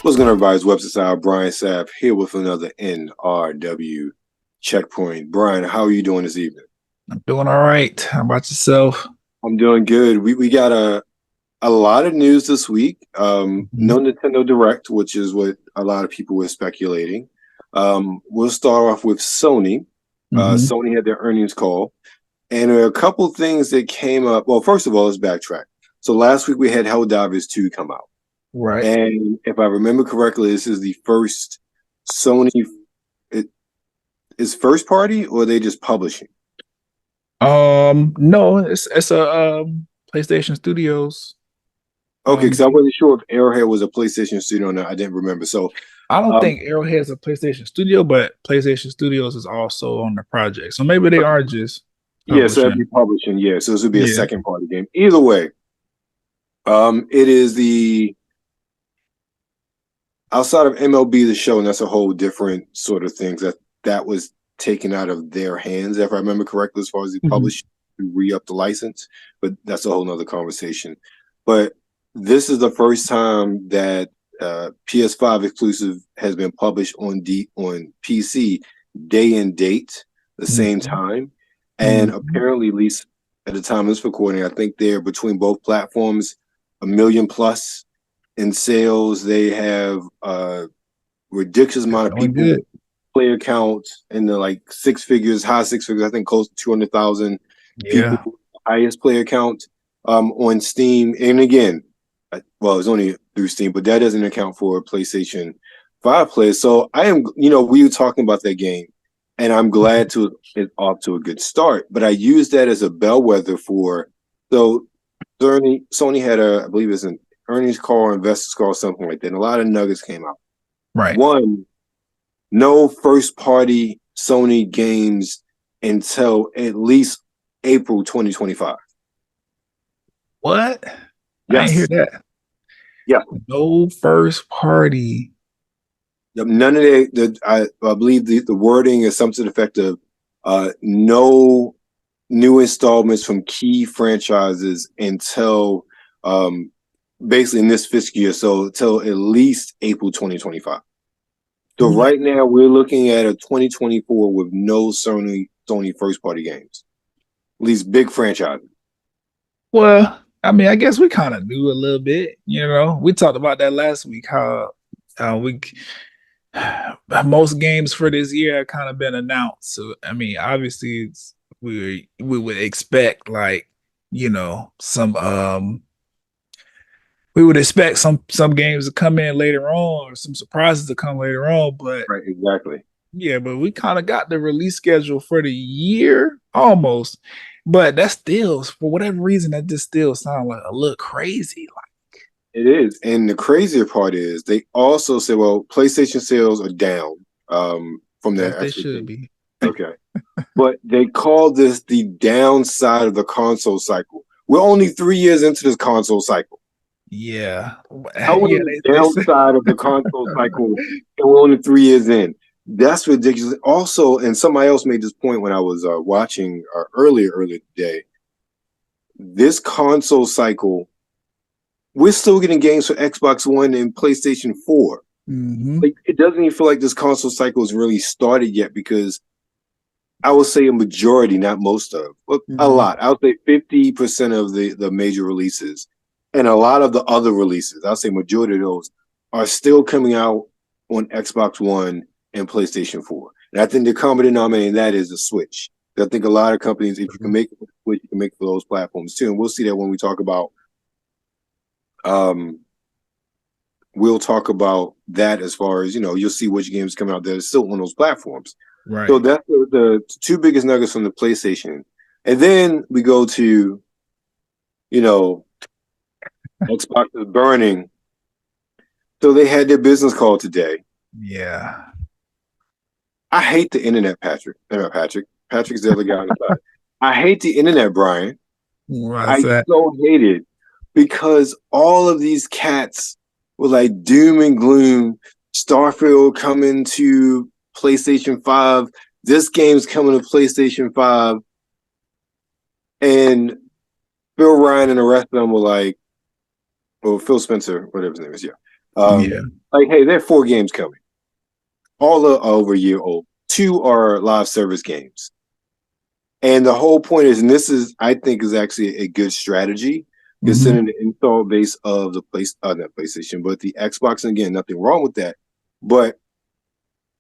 What's going on, everybody? It's WebsterStyle, Brian Sapph, here with another NRW checkpoint. Brian, how are you doing this evening? I'm doing all right. How about yourself? I'm doing good. We got a lot of news this week. No Nintendo Direct, which is what a lot of people were speculating. We'll start off with Sony. Sony had their earnings call, and there are a couple things that came up. Well, first of all, let's backtrack. So last week we had Helldivers 2 come out. Right. And if I remember correctly, this is the first Sony. Is first party, or are they just publishing? No, it's a PlayStation Studios. Okay, because I wasn't sure if Arrowhead was a PlayStation studio or not. I didn't remember. So I don't think Arrowhead is a PlayStation studio, but PlayStation Studios is also on the project. So maybe they are just publishing. Yeah, so that'd be publishing. Yeah, so this would be a second party game. Either way, it is the outside of MLB The Show, and that's a whole different sort of thing that was taken out of their hands, if I remember correctly, as far as the publisher to re-up the license. But that's a whole nother conversation. But this is the first time that PS5 exclusive has been published on PC day and date, the same time. And apparently, at least at the time of this recording, I think they're between both platforms, 1 million plus in sales. They have a ridiculous amount of people, player count in the like high six figures, I think close to 200,000 people, highest player count on Steam. And again, well, it's only through Steam, but that doesn't account for PlayStation 5 players. So I am, we were talking about that game, and I'm glad it's off to a good start. But I use that as a bellwether for, so Sony had I believe it's an earnings call or investors call, something like that. And a lot of nuggets came out. Right. One, no first party Sony games until at least April 2025. What? Yes. I didn't hear that. Yeah. No first party. None of I believe the wording is something to the effect of no new installments from key franchises until basically in this fiscal year, so until at least April 2025. So right now we're looking at a 2024 with no Sony first party games, at least big franchises. Well, I mean, I guess we kind of knew a little bit. We talked about that last week. How most games for this year have kind of been announced. So I mean, obviously, we would expect some we would expect some games to come in later on, or some surprises to come later on. But right, exactly. Yeah, but we kind of got the release schedule for the year almost. But that's still, for whatever reason, that just still sounds like a little crazy. It is. And the crazier part is they also said, well, PlayStation sales are down from their they should be. Okay. But they call this the downside of the console cycle. We're only 3 years into this console cycle. Yeah. How is the downside of the console cycle and we're only 3 years in? That's ridiculous. Also, and somebody else made this point when I was watching earlier today. This console cycle, we're still getting games for Xbox One and PlayStation 4. Like, it doesn't even feel like this console cycle has really started yet, because I would say a majority, not most of, but a lot. I would say 50% of the major releases and a lot of the other releases, I'll say majority of those, are still coming out on Xbox One and PlayStation 4. And I think the common denominator in that is the Switch. I think a lot of companies, if you can make it for Switch, you can make it for those platforms too. And we'll see that when we talk about that, as far as, you'll see which games come out that are still on those platforms. Right. So that's the two biggest nuggets from the PlayStation. And then we go to, Xbox is burning. So they had their business call today. Yeah. I hate the internet, Patrick. Patrick's the other guy on the side. I hate the internet, Brian. I so hate it, because all of these cats were like doom and gloom. Starfield coming to PlayStation 5. This game's coming to PlayStation 5. And Phil Ryan and the rest of them were like, well, Phil Spencer, whatever his name is, yeah. Like, hey, there are 4 games coming. All are over a year old. 2 are live service games. And the whole point is, and this is, I think, is actually a good strategy, considering the install base of the not PlayStation, but the Xbox. And again, nothing wrong with that. But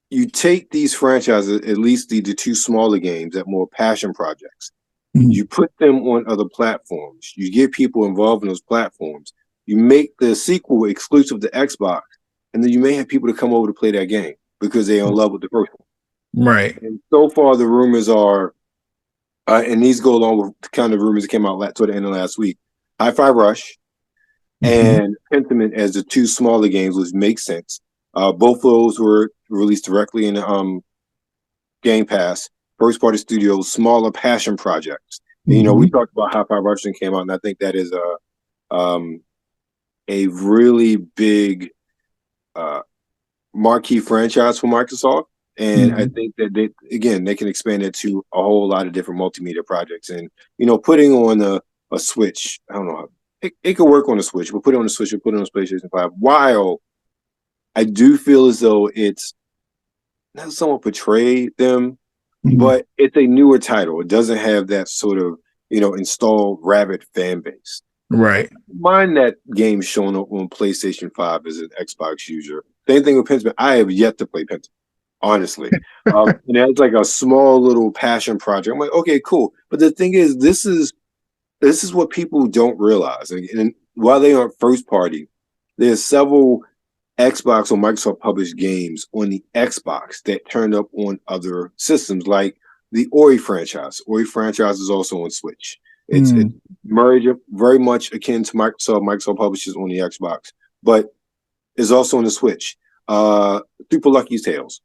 you take these franchises, at least the 2 smaller games, that more passion projects. You put them on other platforms. You get people involved in those platforms. You make the sequel exclusive to Xbox, and then you may have people to come over to play that game because they're in love with the first one. Right. And so far, the rumors are, and these go along with the kind of rumors that came out toward the end of last week. Hi-Fi Rush and Pentiment as the 2 smaller games, which makes sense. Both of those were released directly in Game Pass. First-party studios, smaller passion projects. And, we talked about Hi-Fi Rush and came out, and I think that is a really big marquee franchise for Microsoft. And I think that they can expand it to a whole lot of different multimedia projects. And, putting on a Switch, I don't know, it could work on a Switch, but put it on a Switch or put it on a PlayStation 5. While I do feel as though it's not somewhat portrayed them, but it's a newer title. It doesn't have that sort of, installed rabid fan base. Right. Mind that game showing up on PlayStation 5 as an Xbox user. Same thing with Pentiment. I have yet to play Pentiment, honestly. And it's like a small little passion project. I'm like, okay, cool. But the thing is, this is what people don't realize. And while they aren't first party, there's several Xbox or Microsoft published games on the Xbox that turned up on other systems, like the Ori franchise. Ori franchise is also on Switch. It's very much akin to Microsoft. Microsoft publishes on the Xbox, but it's also on the Switch. Super Lucky's Tales.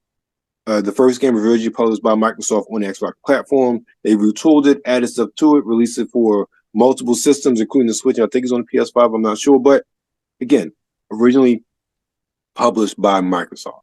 The first game originally published by Microsoft on the Xbox platform. They retooled it, added stuff to it, released it for multiple systems, including the Switch. I think it's on the PS5. I'm not sure. But again, originally published by Microsoft.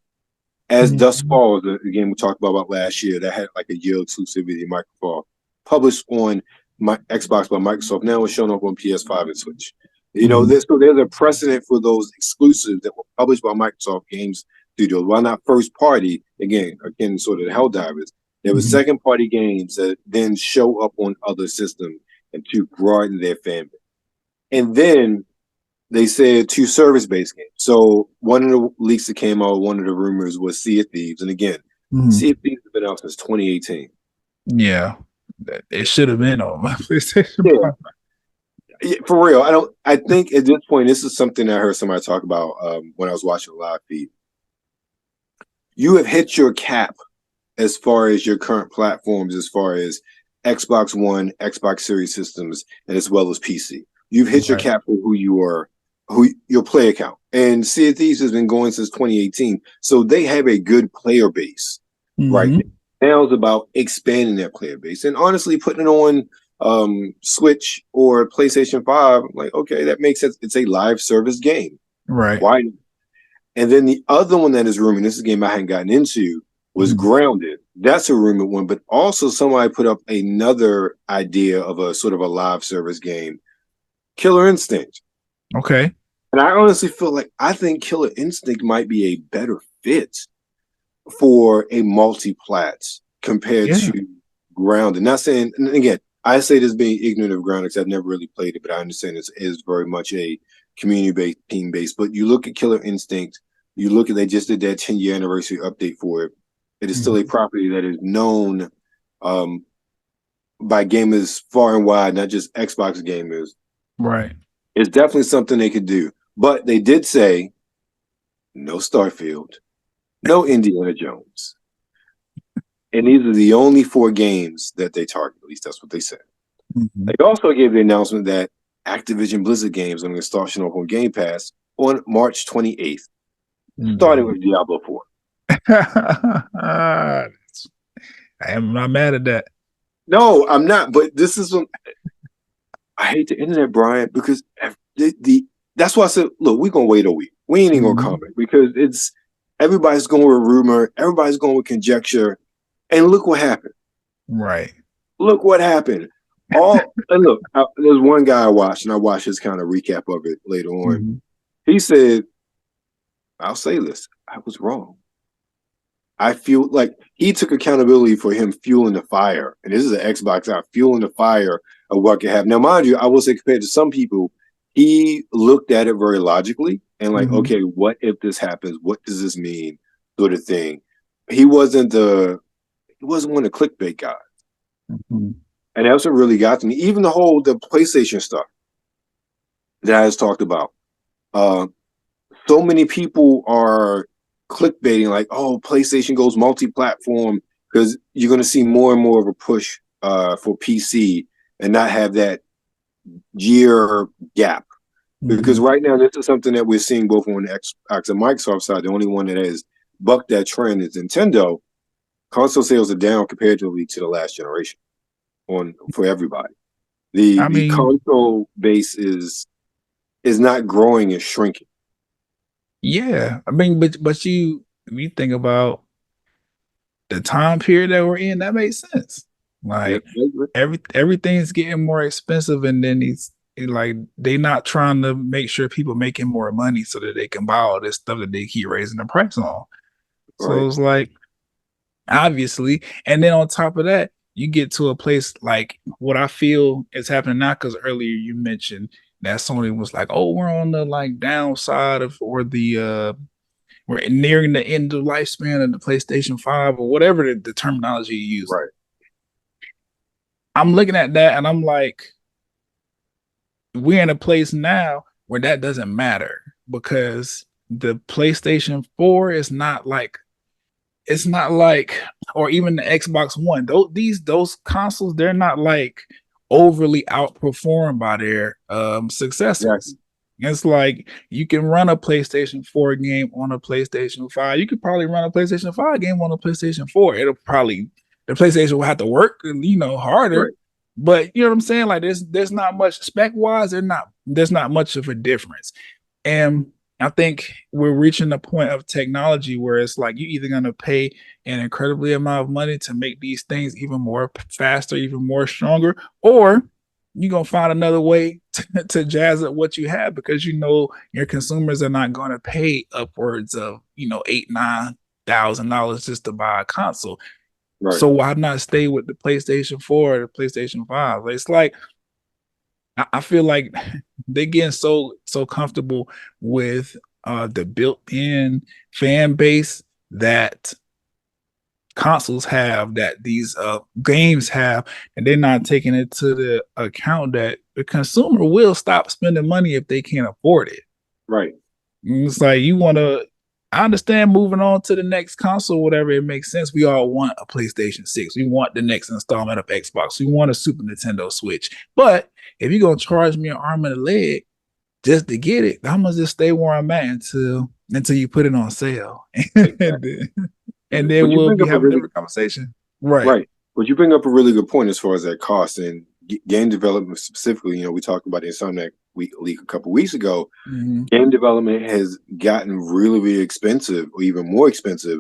As Dust Falls, the game we talked about last year, that had like a year exclusivity, Microsoft published on my Xbox by Microsoft. Now it's showing up on PS5 and Switch. There's a precedent for those exclusives that were published by Microsoft Games Studios. While not first party, again, sort of the Helldivers, there were second party games that then show up on other systems and to broaden their fan base. And then they said 2 service-based games. So one of the leaks that came out, one of the rumors was Sea of Thieves. And again, Sea of Thieves has been out since 2018. Yeah. It should have been on my PlayStation. Yeah, for real. I think at this point, this is something I heard somebody talk about when I was watching the live feed. You have hit your cap as far as your current platforms, as far as Xbox One, Xbox Series systems, and as well as PC. You've hit your cap for who you are, your play account. And Sea of Thieves has been going since 2018. So they have a good player base, right? Now it's about expanding that player base. And honestly, putting it on Switch or PlayStation 5, I'm like, okay, that makes sense. It's a live service game. Right. Why? And then the other one that is rumored, this is a game I hadn't gotten into, was Grounded. That's a rumored one. But also somebody put up another idea of a sort of a live service game, Killer Instinct. Okay. And I honestly feel like I think Killer Instinct might be a better fit for a multi-plats compared to Grounded. Not saying, and again, I say this being ignorant of Grounded because I've never really played it, but I understand it is very much a community-based, team-based. But you look at Killer Instinct, you look at, they just did that 10-year anniversary update for it. It is still a property that is known by gamers far and wide, not just Xbox gamers. Right. It's definitely something they could do. But they did say no Starfield, no Indiana Jones. And these are the only 4 games that they target. At least that's what they said. They also gave the announcement that Activision Blizzard games are going to start showing up on Game Pass on March 28th, starting with Diablo 4. I am not mad at that. No, I'm not. But this is what I hate the internet, Brian, because that's why I said, look, we're going to wait a week. We ain't even going to comment because it's everybody's going with rumor. Everybody's going with conjecture. And look what happened. Right. Look what happened. And look, there's one guy I watched, and I watched his kind of recap of it later on. He said I'll say this, I was wrong. I feel like he took accountability for him fueling the fire. And this is an Xbox out fueling the fire of what could happen. Now, mind you, I will say compared to some people, he looked at it very logically and like, okay, what if this happens? What does this mean? Sort of thing. He wasn't one of the clickbait guys. And that's what really got to me. Even the PlayStation stuff that I just talked about. So many people are clickbaiting like, oh, PlayStation goes multi-platform because you're going to see more and more of a push for PC and not have that year gap. Because right now, this is something that we're seeing both on the Xbox and Microsoft side. The only one that has bucked that trend is Nintendo. Console sales are down comparatively to the last generation for everybody. The console base is not growing, it's shrinking. Yeah, I mean, but you think about the time period that we're in, that makes sense. Like everything's getting more expensive, and then they not trying to make sure people making more money so that they can buy all this stuff that they keep raising the price on. So it's like, obviously, and then on top of that, you get to a place like what I feel is happening now, because earlier you mentioned that Sony was like, oh, we're on the downside of, or the we're nearing the end of the lifespan of the PlayStation 5 or whatever the terminology you use. Right. I'm looking at that and I'm like, we're in a place now where that doesn't matter, because the PlayStation 4 is not like, or even the Xbox One. Those consoles, they're not like overly outperformed by their successors. Exactly. It's like you can run a PlayStation 4 game on a PlayStation 5. You could probably run a PlayStation 5 game on a PlayStation 4. The PlayStation will have to work, harder. Right. But you know what I'm saying? Like there's not much spec wise. There's not much of a difference. And I think we're reaching a point of technology where it's like you're either going to pay an incredibly amount of money to make these things even more faster, even more stronger, or you're going to find another way to jazz up what you have, because your consumers are not going to pay upwards of $8,000-9,000 just to buy a console. Right. So why not stay with the PlayStation 4 or the PlayStation 5? It's like, I feel like they're getting so comfortable with the built-in fan base that consoles have, that these games have, and they're not taking it to the account that the consumer will stop spending money if they can't afford it. Right. It's like I understand moving on to the next console, whatever, it makes sense. We all want a PlayStation 6. We want the next installment of Xbox. We want a Super Nintendo Switch. But if you're going to charge me an arm and a leg just to get it, I'm going to just stay where I'm at until you put it on sale. Exactly. and then we'll be having a different conversation. Right. But you bring up a really good point as far as that cost and game development specifically. We talked about the Insomniac leak a couple of weeks ago. Game development has gotten really, really expensive, or even more expensive.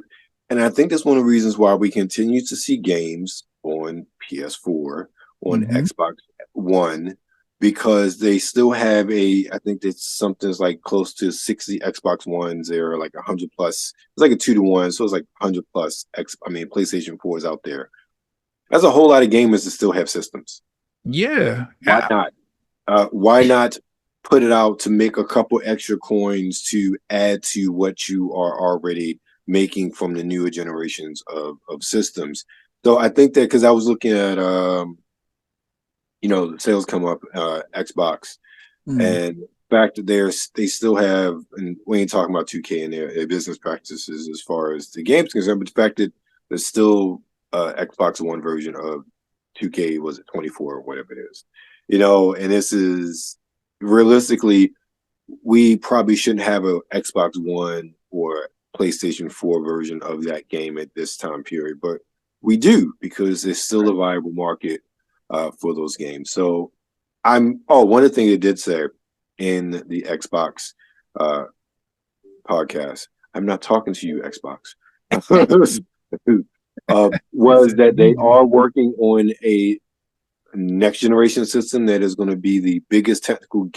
And I think that's one of the reasons why we continue to see games on PS4, on Xbox One, because they still have I think that's something's like close to 60 Xbox Ones. They're like 100 plus. It's like a 2-to-1. So it's like 100 plus PlayStation 4s out there. That's a whole lot of gamers that still have systems. Yeah. Why not? Why not put it out to make a couple extra coins to add to what you are already making from the newer generations of systems? So I think that, because I was looking at, the sales come up, Xbox, and the fact that they still have, and we ain't talking about 2K and their business practices as far as the game's concerned, but the fact that there's still Xbox One version of 2K, was it 24 or whatever it is, and this is realistically, we probably shouldn't have a Xbox One or PlayStation 4 version of that game at this time period, but we do, because there's still a viable market for those games. So one of the things they did say in the Xbox podcast, I'm not talking to you, Xbox, was that they are working on a next generation system that is going to be the biggest technical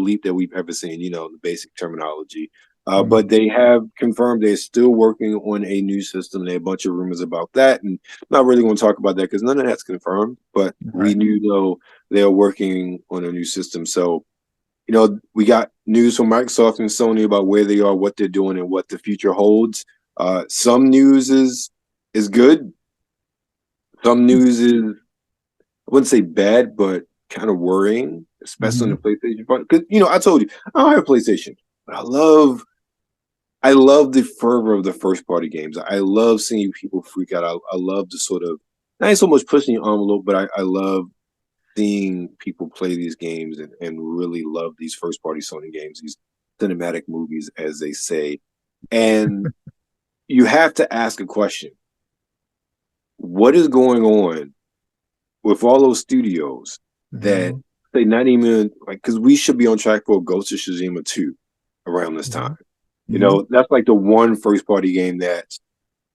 leap that we've ever seen. The basic terminology. But they have confirmed they're still working on a new system. There are a bunch of rumors about that, and I'm not really going to talk about that because none of that's confirmed. But we do know they're working on a new system. So, we got news from Microsoft and Sony about where they are, what they're doing, and what the future holds. Some news is good. Some news is, I wouldn't say bad, but kind of worrying, especially on the PlayStation front. Because I told you I don't have a PlayStation, but I love the fervor of the first party games. I love seeing people freak out. I love the sort of, not so much pushing the envelope, but I love seeing people play these games and really love these first party Sony games, these cinematic movies, as they say. And you have to ask a question. What is going on with all those studios that they not even because we should be on track for Ghost of Tsushima 2 around this time. That's like the one first party game that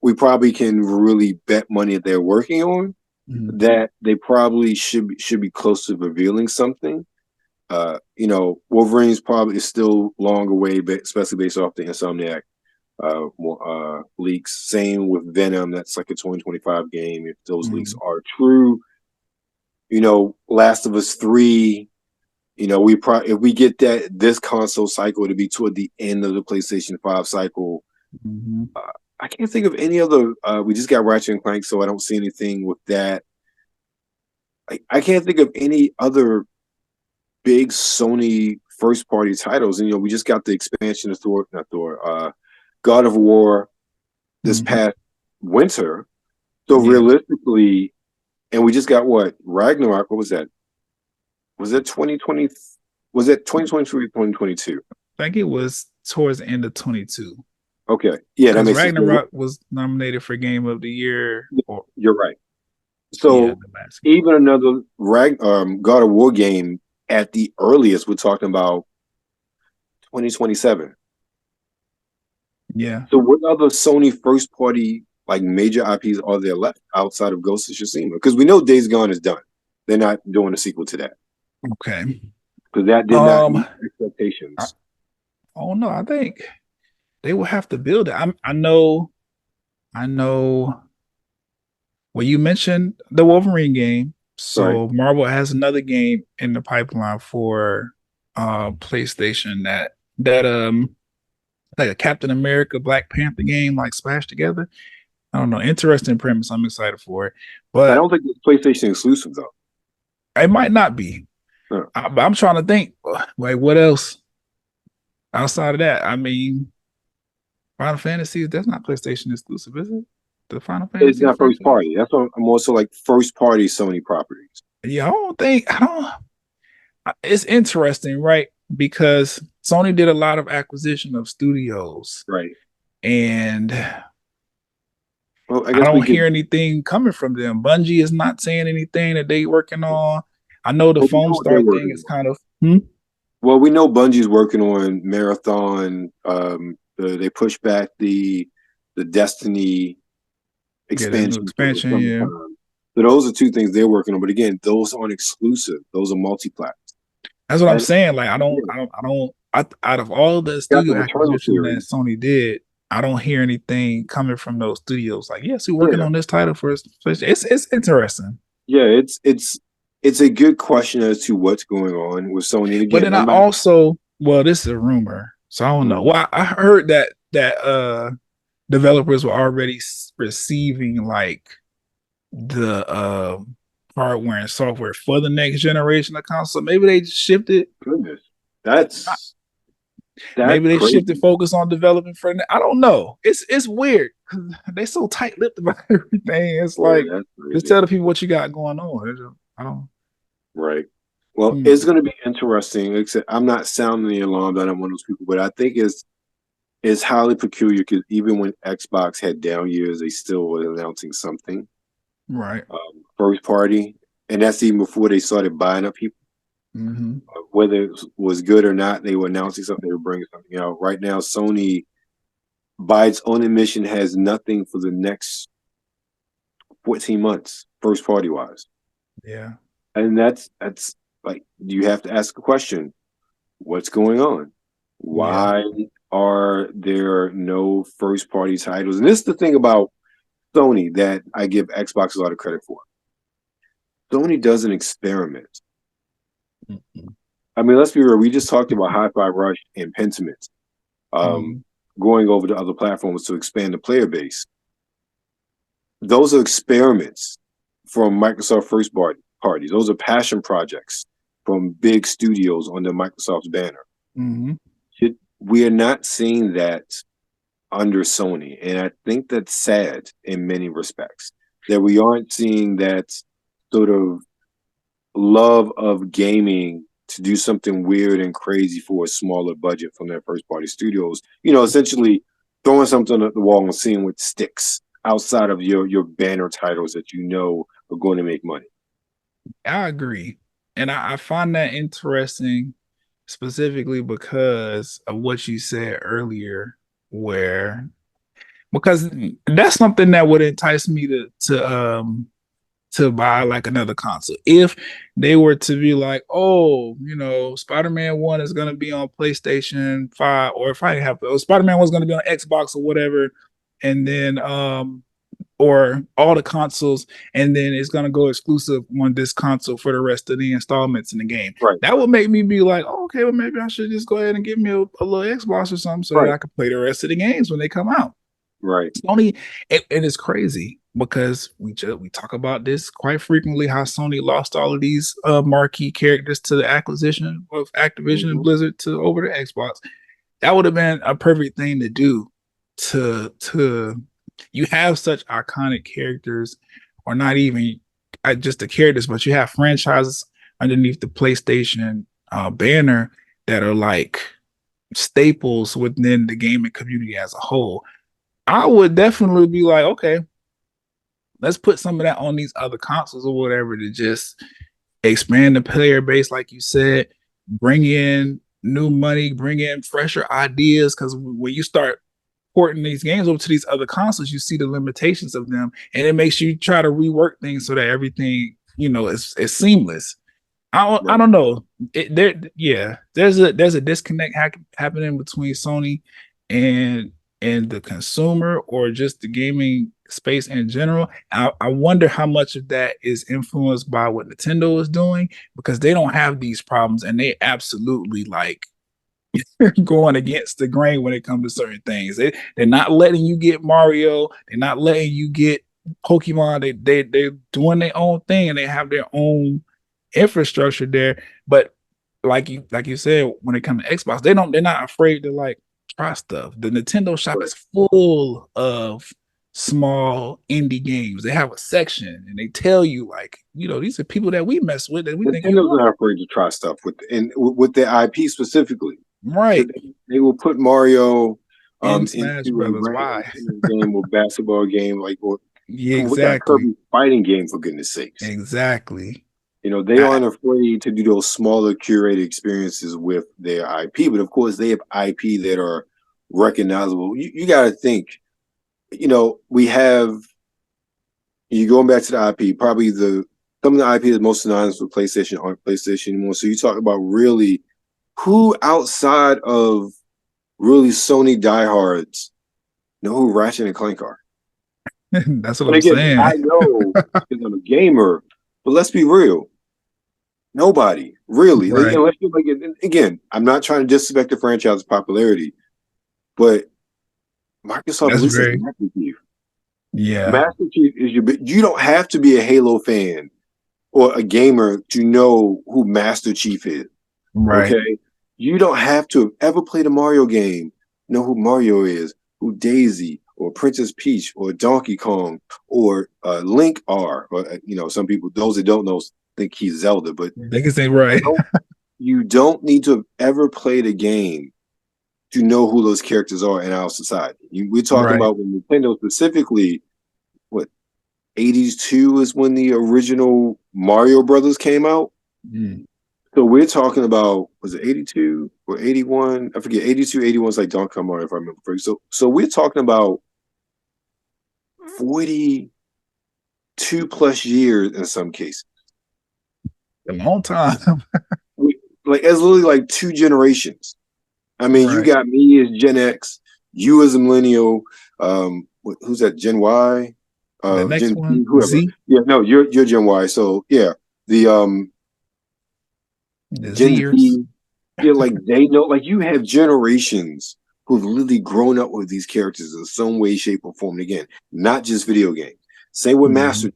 we probably can really bet money that they're working on, that they probably should be close to revealing something. Wolverine's probably is still long away, but especially based off the Insomniac leaks. Same with Venom. That's like a 2025 game if those leaks are true. Last of Us 3. If we get this console cycle to be toward the end of the PlayStation 5 cycle. I can't think of any other. We just got Ratchet and Clank, so I don't see anything with that. I can't think of any other big Sony first party titles. And we just got the expansion of God of War this past winter. So realistically, and we just got Ragnarok. What was that? Was that 2020? Was that 2023 or 2022? I think it was towards the end of 22. Okay. Yeah, that makes Ragnarok was nominated for Game of the Year. You're right. So even another God of War game at the earliest, we're talking about 2027. Yeah. So what other Sony first party major IPs are there left outside of Ghost of Tsushima? Because we know Days Gone is done. They're not doing a sequel to that. Okay. Because that did not meet expectations. No, I think they will have to build it. I know. Well, you mentioned the Wolverine game. So Marvel has another game in the pipeline for PlayStation that like a Captain America Black Panther game splashed together. I don't know. Interesting premise. I'm excited for it. But I don't think it's PlayStation exclusive though. It might not be. Huh. I'm trying to think. What else outside of that? I mean, Final Fantasy, that's not PlayStation exclusive, is it? The Final Fantasy. It's not first party. That's what I'm also first party Sony properties. Yeah, it's interesting, right? Because Sony did a lot of acquisition of studios. Right. And I don't hear anything coming from them. Bungie is not saying anything that they working on. I know the Foam Star thing is kind of. Well, we know Bungie's working on Marathon. They pushed back the Destiny expansion. Yeah. So those are two things they're working on. But again, those aren't exclusive. Those are multi-plat. That's what I'm saying. Out of all the studio acquisition that Sony did, I don't hear anything coming from those studios. Yes, we're working on this title for us. It's interesting. Yeah, it's a good question as to what's going on with Sony. Again, but then this is a rumor, so I don't know. Well, I heard that developers were already receiving the hardware and software for the next generation of console. Maybe they shifted. Goodness, that's maybe they crazy. Shifted focus on developing for. I don't know. It's weird because they're so tight-lipped about everything. It's just tell the people what you got going on. I don't. Right. Well, it's going to be interesting. Except I'm not sounding the alarm that I'm one of those people, but I think it's highly peculiar because even when Xbox had down years, they still were announcing something. Right. First party, and that's even before they started buying up people. Whether it was good or not, they were announcing something. They were bringing something out. Right now, Sony, by its own admission, has nothing for the next 14 months, first party wise. Yeah. And that's you have to ask a question. What's going on? Why are there no first party titles? And this is the thing about Sony that I give Xbox a lot of credit for. Sony doesn't experiment. Mm-hmm. I mean, let's be real. We just talked about Hi-Fi Rush and Pentiment going over to other platforms to expand the player base. Those are experiments from Microsoft first parties. Those are passion projects from big studios under Microsoft's banner. Mm-hmm. We are not seeing that under Sony, and I think that's sad in many respects, that we aren't seeing that sort of love of gaming to do something weird and crazy for a smaller budget from their first party studios. Essentially throwing something at the wall and seeing what sticks outside of your banner titles that are going to make money. I agree. And I find that interesting specifically because of what you said earlier, because that's something that would entice me to buy like another console. If they were to be like, oh, Spider-Man 1 is going to be on PlayStation 5, or if I have Spider-Man 1 is going to be on Xbox or whatever, and then or all the consoles, and then it's going to go exclusive on this console for the rest of the installments in the game. Right. That would make me be like, oh, okay, well, maybe I should just go ahead and give me a little Xbox or something so that I can play the rest of the games when they come out. Right. Sony, it is crazy because we talk about this quite frequently, how Sony lost all of these marquee characters to the acquisition of Activision and Blizzard over to Xbox. That would have been a perfect thing to do to you have such iconic characters, or not even just the characters, but you have franchises underneath the PlayStation banner that are like staples within the gaming community as a whole. I would definitely be like, okay, let's put some of that on these other consoles or whatever to just expand the player base, like you said, bring in new money, bring in fresher ideas. Because when you start porting these games over to these other consoles, you see the limitations of them, and it makes you try to rework things so that everything is seamless. I don't know. There's a disconnect happening between Sony and the consumer, or just the gaming space in general. I wonder how much of that is influenced by what Nintendo is doing, because they don't have these problems, and they absolutely like going against the grain when it comes to certain things. They're not letting you get Mario. They're not letting you get Pokemon. They're doing their own thing, and they have their own infrastructure there. But like you said, when it comes to Xbox, they're not afraid to like try stuff. The Nintendo shop is full of small indie games. They have a section, and they tell you like, these are people that we mess with, that we think Nintendo's not afraid to try stuff with their IP specifically. Right. So they will put Mario in Smash Brothers. Why? Game or basketball game, with that Kirby fighting game, for goodness sakes. Exactly. They aren't afraid to do those smaller curated experiences with their IP, but of course they have IP that are recognizable. You got to think, we have, you going back to the IP, probably some of the IP is most synonymous with PlayStation aren't PlayStation anymore. So you talk about really who outside of really Sony diehards know who Ratchet and Clank are. That's what I'm saying. I know because I'm a gamer, but let's be real. Nobody really. Right. Unless you're again, I'm not trying to disrespect the franchise's popularity, but Microsoft is Master Chief. Yeah, Master Chief is you don't have to be a Halo fan or a gamer to know who Master Chief is. Right. Okay, you don't have to have ever played a Mario game, know who Mario is, who Daisy or Princess Peach or Donkey Kong or Link are. Or some people, those that don't know, think he's Zelda, but they can say right. You don't need to have ever played a game to know who those characters are in our society. We're talking about when Nintendo specifically, 82 is when the original Mario Brothers came out. Mm. So we're talking about, was it 82 or 81? I forget. 82, 81 is like Donkey Kong Mario, if I remember correctly. So we're talking about 42 plus years in some cases. A long time. It's literally like 2 generations. I mean, you got me as Gen X, you as a millennial. Who's that? Gen Y, the next Gen one, whoever. Z. Yeah, no, you're Gen Y. So yeah, the Gen Zers. Z. Yeah, like they know, like you have generations who've literally grown up with these characters in some way, shape, or form. And again, not just video games. Same with Master.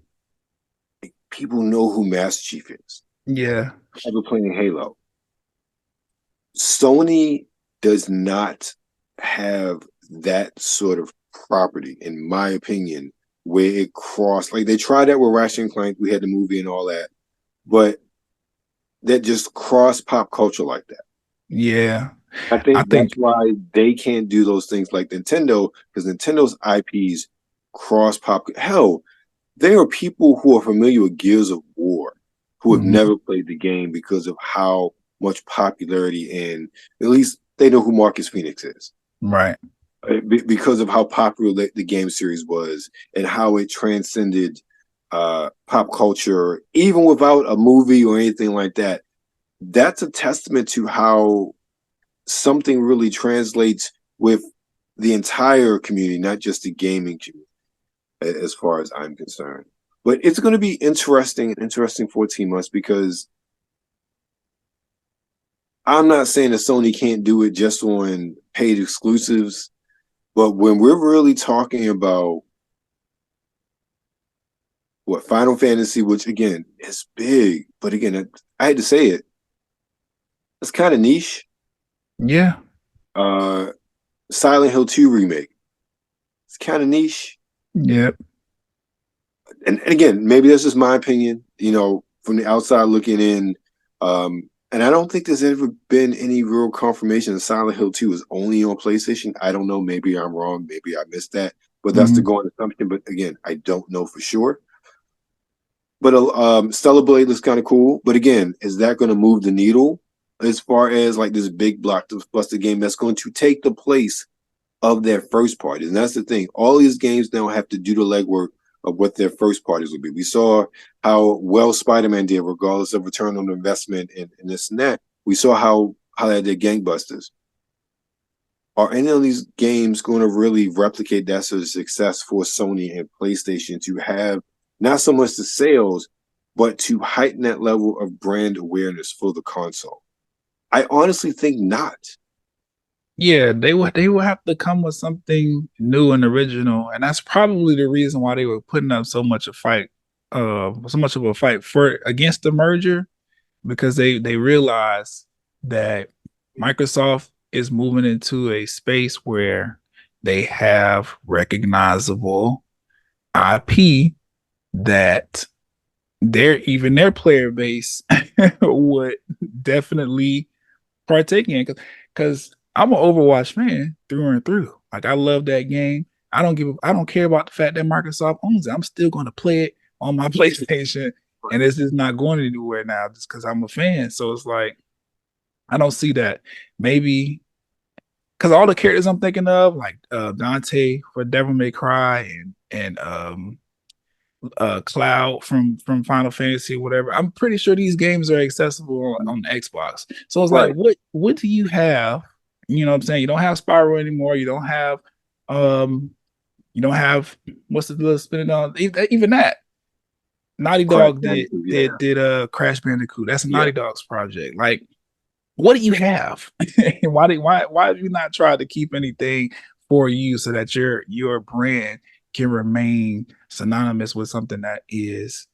Like, people know who Master Chief is. Yeah. Ever playing Halo. Sony does not have that sort of property, in my opinion, where it crossed. Like they tried that with Ratchet and Clank. We had the movie and all that, but that just crossed pop culture like that. Yeah. I think that's why they can't do those things like Nintendo, because Nintendo's IPs cross pop. Hell, there are people who are familiar with Gears of War who have never played the game because of how much popularity, and at least they know who Marcus Phoenix is. Right. Because of how popular the game series was and how it transcended pop culture, even without a movie or anything like that. That's a testament to how something really translates with the entire community, not just the gaming community, as far as I'm concerned. But it's going to be interesting 14 months, because I'm not saying that Sony can't do it just on paid exclusives, but when we're really talking about what Final Fantasy, which again is big, but again, I had to say it, it's kind of niche. Yeah. Silent Hill 2 remake, it's kind of niche. Yep. And again, maybe that's just my opinion, you know, from the outside looking in. And I don't think there's ever been any real confirmation that Silent Hill 2 is only on PlayStation. I don't know. Maybe I'm wrong. Maybe I missed that. But that's the going assumption. But again, I don't know for sure. But Stellar Blade looks kind of cool. But again, is that going to move the needle as far as like this big blockbuster game that's going to take the place of their first parties? And that's the thing. All these games now have to do the legwork of what their first parties will be. We saw how well Spider-Man did, regardless of return on investment and this and that. We saw how they did gangbusters. Are any of these games going to really replicate that sort of success for Sony and PlayStation to have not so much the sales, but to heighten that level of brand awareness for the console? I honestly think not. Yeah, they would have to come with something new and original, and that's probably the reason why they were putting up so much of a fight for against the merger, because they realized that Microsoft is moving into a space where they have recognizable IP that their player base would definitely partake in, because I'm an Overwatch fan through and through. Like, I love that game. I don't care about the fact that Microsoft owns it. I'm still going to play it on my PlayStation, and it's just not going anywhere now just because I'm a fan. So it's like, I don't see that. Maybe because all the characters I'm thinking of, like Dante for Devil May Cry and Cloud from Final Fantasy, whatever. I'm pretty sure these games are accessible on Xbox. So it's like, what do you have? You know what I'm saying? You don't have Spyro anymore. You don't have what's the little spinning on even that. Naughty Dog did Crash Bandicoot. That's Naughty Dog's project. Like, what do you have? why have you not tried to keep anything for you so that your brand can remain synonymous with something that is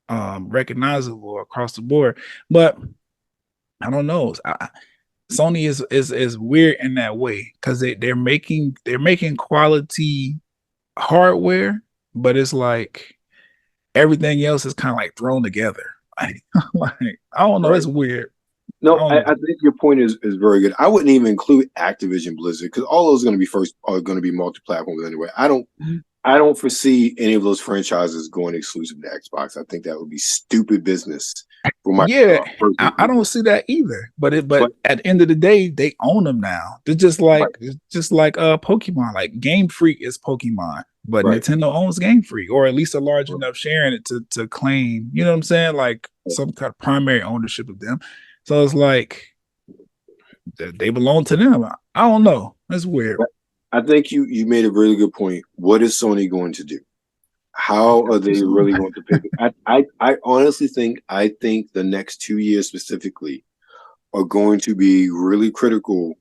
recognizable across the board? But I don't know. Sony is weird in that way, because they're making quality hardware, but it's like everything else is kind of like thrown together. Like I don't know. It's weird. No, I think your point is very good. I wouldn't even include Activision Blizzard, because all those are going to be multi-platforms anyway. I don't foresee any of those franchises going exclusive to Xbox. I think that would be stupid business for Microsoft. Yeah, I don't see that either. But at the end of the day, they own them now. They're just like Pokemon. Like, Game Freak is Pokemon, but Nintendo owns Game Freak, or at least a large enough share in it to claim. You know what I'm saying? Like some kind of primary ownership of them. So it's like they belong to them. I don't know. That's weird. I think you made a really good point. What is Sony going to do? How are they really going to pick it? I honestly think the next 2 years specifically are going to be really critical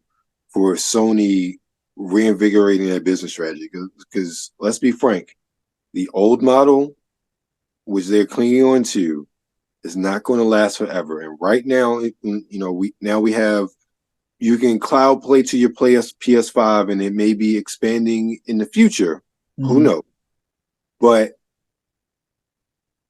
for Sony reinvigorating their business strategy. Because let's be frank, the old model, which they're clinging on to, is not going to last forever. And right now, we have, you can cloud play to your PS5, and it may be expanding in the future. Mm-hmm. Who knows? But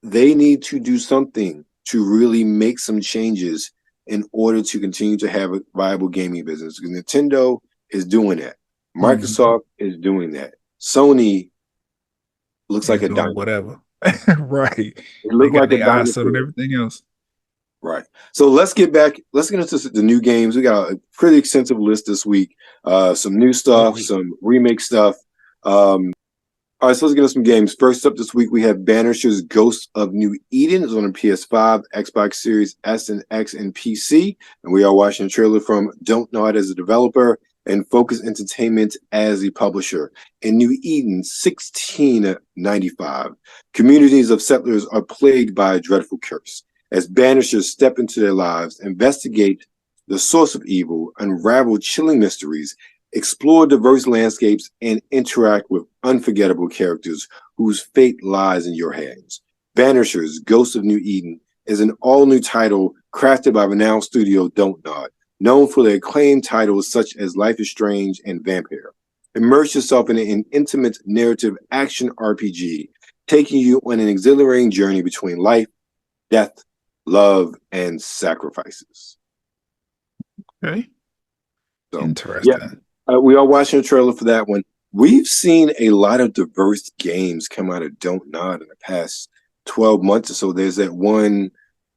they need to do something to really make some changes in order to continue to have a viable gaming business. Because Nintendo is doing that. Microsoft is doing that. Sony looks like a dinosaur. Whatever. Right. It looks like a dinosaur and everything else. Right. So let's get into the new games. We got a pretty extensive list this week. Some new stuff, some remake stuff. All right, so let's get into some games. First up this week, we have Banishers Ghosts of New Eden. It's on the PS5, Xbox Series S and X, and PC. And we are watching a trailer from Don't Nod as a developer and Focus Entertainment as the publisher. In New Eden, 1695, communities of settlers are plagued by a dreadful curse. As banishers step into their lives, investigate the source of evil, unravel chilling mysteries, explore diverse landscapes, and interact with unforgettable characters whose fate lies in your hands. Banishers, Ghosts of New Eden is an all-new title crafted by renowned studio Don't Nod, known for their acclaimed titles such as Life is Strange and Vampire. Immerse yourself in an intimate narrative action RPG, taking you on an exhilarating journey between life, death, love, and sacrifices. Okay. So, interesting. Yeah, we are watching a trailer for that one. We've seen a lot of diverse games come out of Don't Nod in the past 12 months or so. There's that one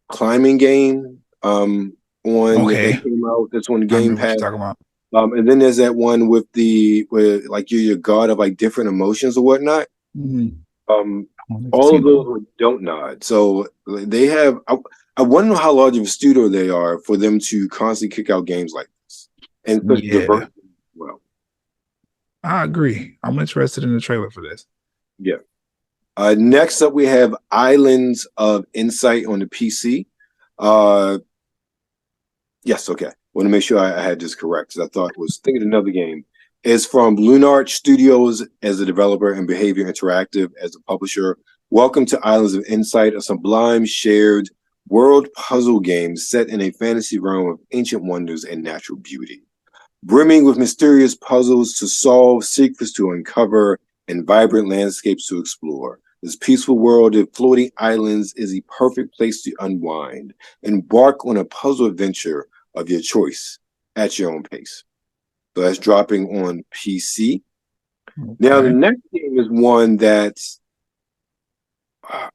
climbing game that came out. That's on the Game Pass. Talking about. And then there's that one where like you're your god of like different emotions or whatnot. Mm-hmm. All of those were Don't Nod. So they have. I want to know how large of a studio they are for them to constantly kick out games like this and such diverse. Well, I agree. I'm interested in the trailer for this. Yeah. Next up, we have Islands of Insight on the PC. Yes, okay. Want to make sure I had this correct because I thought was thinking another game. It's from Lunarch Studios as a developer and Behavior Interactive as a publisher. Welcome to Islands of Insight, a sublime shared world puzzle game set in a fantasy realm of ancient wonders and natural beauty. Brimming with mysterious puzzles to solve, secrets to uncover, and vibrant landscapes to explore. This peaceful world of floating islands is the perfect place to unwind. Embark on a puzzle adventure of your choice at your own pace. So that's dropping on PC. Okay. Now, the next game is one that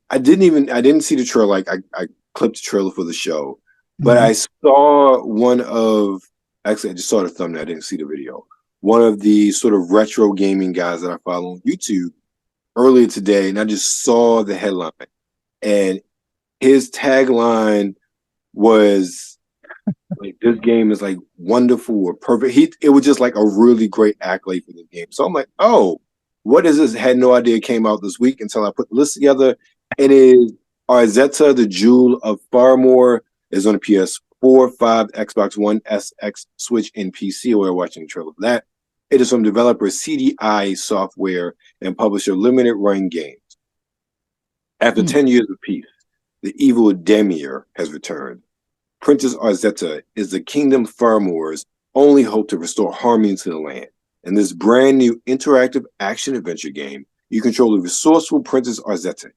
I didn't see the trailer. Like I clipped the trailer for the show, but I saw actually, I just saw the thumbnail. I didn't see the video. One of the sort of retro gaming guys that I follow on YouTube earlier today, and I just saw the headline, and his tagline was like, "This game is like wonderful or perfect." It was just like a really great accolade for the game. So I'm like, "Oh, what is this?" I had no idea it came out this week until I put the list together. It is Arzette, the Jewel of Faramore. Is on the PS4, 5, Xbox One, SX, Switch, and PC. We're watching the trailer for that. It is from developer CDI Software and publisher Limited Run Games. After 10 years of peace, the evil Demir has returned. Princess Arzette is the kingdom Faramore's only hope to restore harmony to the land. In this brand new interactive action-adventure game, you control the resourceful Princess Arzette.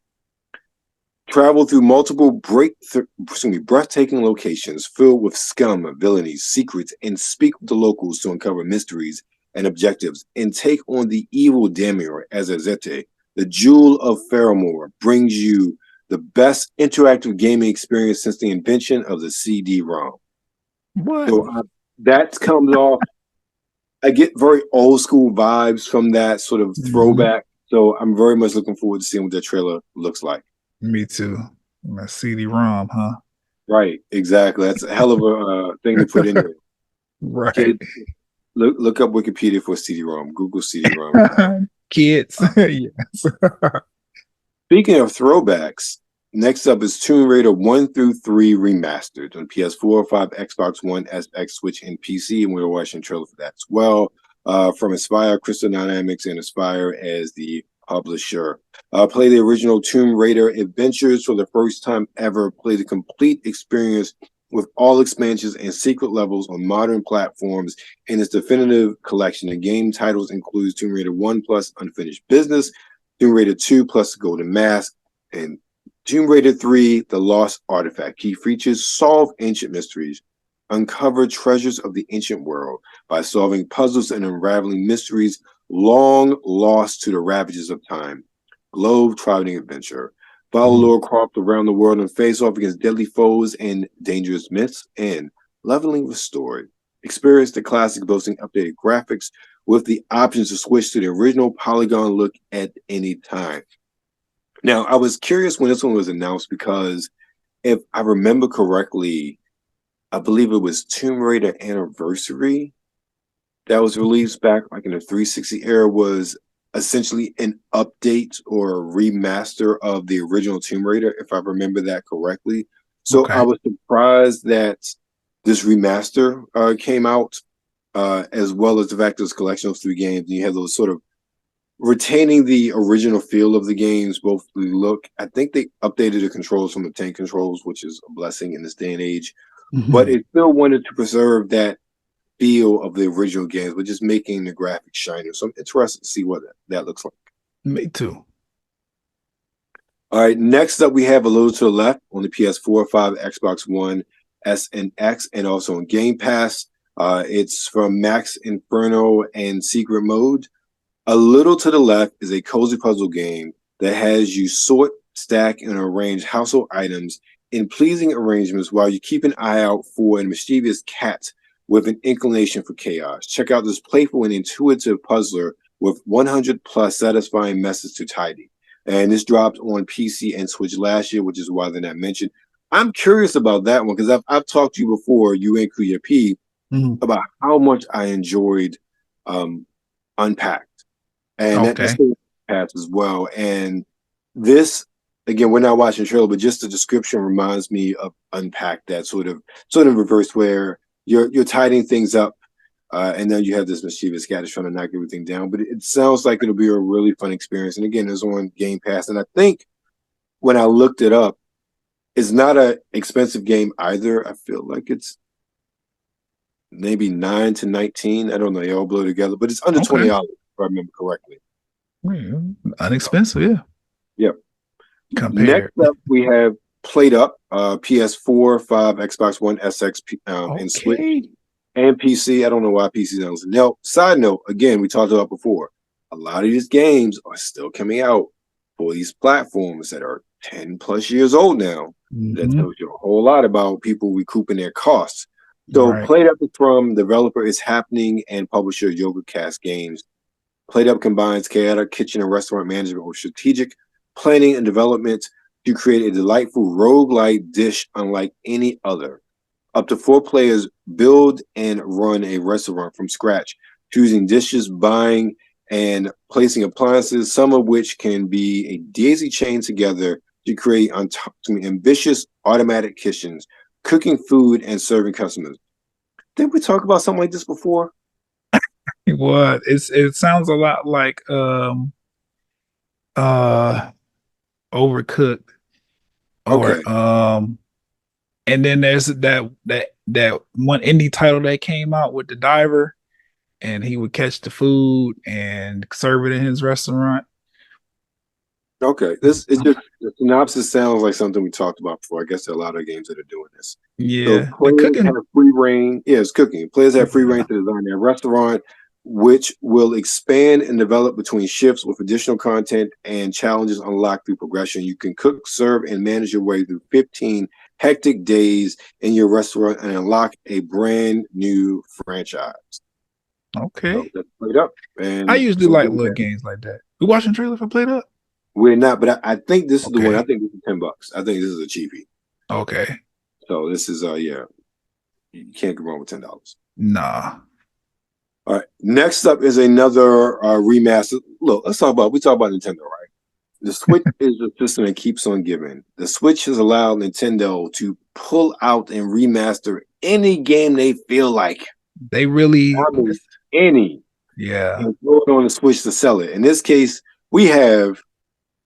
Travel through multiple breathtaking locations filled with scum, villainies, secrets, and speak with the locals to uncover mysteries and objectives, and take on the evil Demir as Arzette. The Jewel of Faramore brings you the best interactive gaming experience since the invention of the CD-ROM. What? So that comes off. I get very old school vibes from that sort of throwback. So I'm very much looking forward to seeing what that trailer looks like. Me too. My CD-ROM, huh? Right, exactly. That's a hell of a thing to put in there. Right. Kids, look up Wikipedia for CD-ROM. Google CD-ROM. Kids. Yes. Speaking of throwbacks, next up is Tomb Raider 1 through 3 Remastered on PS4, 5, Xbox One, SX, Switch, and PC, and we were watching a trailer for that as well. From Aspire, Crystal Dynamics, and Aspire as the publisher. Play the original Tomb Raider adventures for the first time ever. Play the complete experience with all expansions and secret levels on modern platforms in its definitive collection. The game titles includes Tomb Raider 1 plus Unfinished Business, Tomb Raider 2 plus The Golden Mask, and Tomb Raider 3, The Lost Artifact. Key features: solve ancient mysteries, uncover treasures of the ancient world by solving puzzles and unraveling mysteries long lost to the ravages of time. Globe-trotting adventure. Follow Lara Croft around the world and face off against deadly foes and dangerous myths. And Leveling Restored. Experience the classic boasting updated graphics with the options to switch to the original polygon look at any time. Now, I was curious when this one was announced because if I remember correctly, I believe it was Tomb Raider Anniversary that was released back like in the 360 era, was essentially an update or a remaster of the original Tomb Raider, if I remember that correctly. So I was surprised that this remaster came out, as well as the fact that it's a collection of 3 games, and you have those sort of retaining the original feel of the games, both the look. I think they updated the controls from the tank controls, which is a blessing in this day and age. But it still wanted to preserve that feel of the original games, but just making the graphics shinier. So I'm interested to see what that looks like. Me too. All right, next up we have a little to the left on the PS4, 5, Xbox One, S and X, and also on Game Pass. It's from Max Inferno and Secret Mode. A little to the left is a cozy puzzle game that has you sort, stack, and arrange household items in pleasing arrangements while you keep an eye out for a mischievous cat with an inclination for chaos. Check out this playful and intuitive puzzler with 100 plus satisfying messes to tidy. And this dropped on PC and Switch last year, which is why they're not mentioned. I'm curious about that one because I've talked to you before, you and Kuya P, about how much I enjoyed Unpacked. And that's Pass as well. And this, again, we're not watching the trailer, but just the description reminds me of Unpacked, that sort of reverse where you're tidying things up, and then you have this mischievous cat trying to knock everything down. But it sounds like it'll be a really fun experience. And again, it's on Game Pass. And I think when I looked it up, it's not an expensive game either. I feel like it's maybe 9 to 19. I don't know. They all blow together, but it's under $20 if I remember correctly. Inexpensive, yeah. Yep. Compared. Next up, we have PlateUp, PS4, 5, Xbox One, SX, and Switch, and PC. I don't know why PC doesn't. Now, side note, again, we talked about before, a lot of these games are still coming out for these platforms that are 10 plus years old now. That tells you a whole lot about people recouping their costs. So PlateUp is from developer Is Happening and publisher Yoga Cast Games. PlateUp combines chaotic kitchen and restaurant management with strategic planning and development to create a delightful roguelike dish unlike any other. Up to 4 players build and run a restaurant from scratch, choosing dishes, buying and placing appliances, some of which can be a daisy chain together to create ambitious automatic kitchens, cooking food and serving customers. Didn't we talk about something like this before? What? It sounds a lot like Overcooked. Or and then there's that one indie title that came out with the diver, and he would catch the food and serve it in his restaurant. Okay, this is just the synopsis sounds like something we talked about before. I guess there are a lot of games that are doing this. Yeah, so players have free reign. Yeah, it's cooking. Players have free reign to design their restaurant, which will expand and develop between shifts with additional content and challenges unlocked through progression. You can cook, serve, and manage your way through 15 hectic days in your restaurant and unlock a brand new franchise. Okay, so that's PlateUp. And I usually like little games like that. We watching trailer for PlateUp? We're not, but I think this is the one. I think this is $10. I think this is a cheapie. Okay. So this is yeah. You can't go wrong with $10. Nah. All right. Next up is another remaster. Look, we talk about Nintendo, right? The Switch is a system that keeps on giving. The Switch has allowed Nintendo to pull out and remaster any game they feel like. They really any. Yeah. And throw it on the Switch to sell it. In this case, we have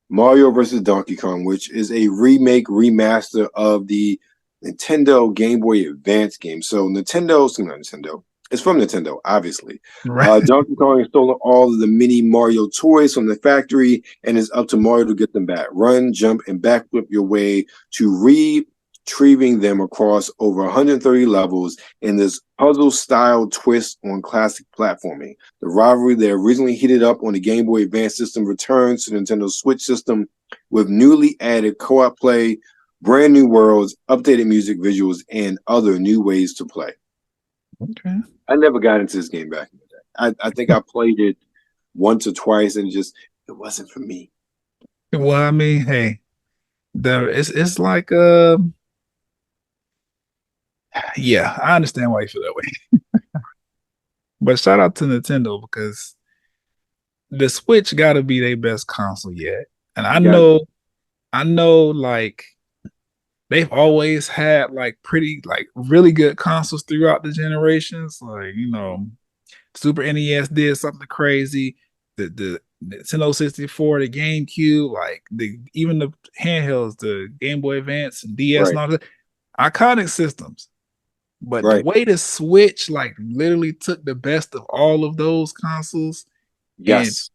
Mario vs. Donkey Kong, which is a remaster of the Nintendo Game Boy Advance game. So it's from Nintendo, obviously. Right. Donkey Kong has stolen all of the mini Mario toys from the factory, and it's up to Mario to get them back. Run, jump, and backflip your way to retrieving them across over 130 levels in this puzzle-style twist on classic platforming. The rivalry that originally heated up on the Game Boy Advance system returns to Nintendo's Switch system with newly added co-op play, brand new worlds, updated music, visuals, and other new ways to play. Okay. I never got into this game back in the day. I think I played it once or twice and it wasn't for me. Well, I mean, hey, it's like yeah, I understand why you feel that way. But shout out to Nintendo because the Switch gotta be their best console yet. And I know like they've always had like really good consoles throughout the generations. Like, Super NES did something crazy. The Nintendo 64, the GameCube, like even the handhelds, the Game Boy Advance and DS and all that, iconic systems. But the way the Switch like literally took the best of all of those consoles, yes,